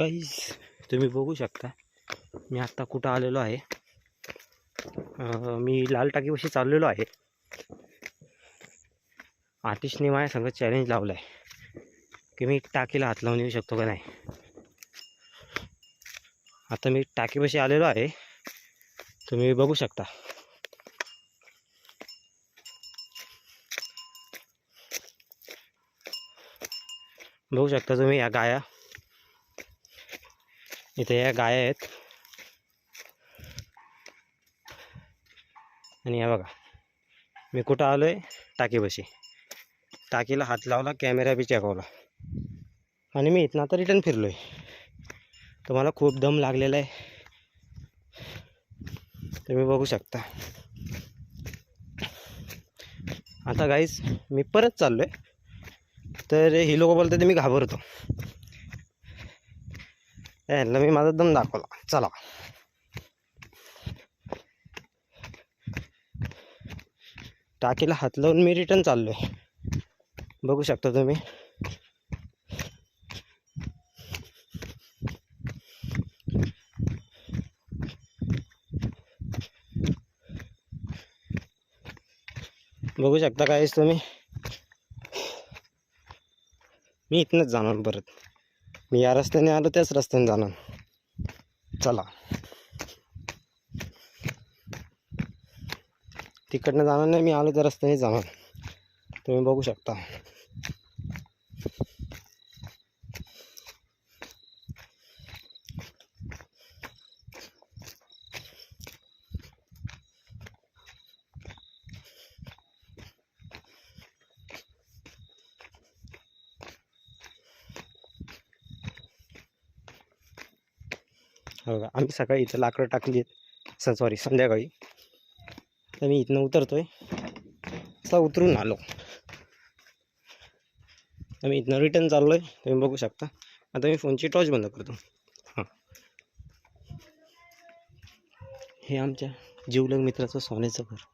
Guys तुम्ही बघू शकता मी आत्ता कुठं आलेलो आहे। मी लाल टाकीपाशी चाललेलो आहे। आतिशने माझ्या संग चॅलेंज लावला आहे की मी टाकीला हात लावून येऊ शकतो का नाही। आता मी टाकीपाशी आलेलो आहे, तुम्ही बघू शकता। बघू शकता तुम्ही या गाया, इथे या गाया आहेत आणि या बघा मी कुठं आलो आहे, टाकीपाशी। टाकीला हात लावला, कॅमेरा बी चेकवला आणि मी इथनं आता रिटर्न फिरलो आहे। तुम्हाला खूप दम लागलेला आहे, तुम्ही बघू शकता। आता गाईस मी परत चाललो आहे, तर ही लोक बोलतात मी घाबरतो। यांना मी माझा दम दाखवला, चला। टाकीला हात लावून मी रिटर्न चाललो आहे, बघू शकता तुम्ही। बघू शकता गाईस तुम्ही, मी इथनंच जाणार परत। मी या रस्त्याने आलो, त्याच रस्त्याने जाणार, चला। तिकडनं जाणार नाही, मी आलो त्या रस्त्याने जाणार, तुम्ही बघू शकता। हो का, आम्ही सकाळी इथं लाकडं टाकली आहेत, सॉरी संध्याकाळी। तर मी इथनं उतरतोय, असा उतरून आलो। आम्ही इथनं रिटर्न चाललो आहे, तुम्ही बघू शकता। आता मी फोनची टॉर्च बंद करतो। हां, हे आमच्या जीवलग मित्राचं सोन्याचं घर।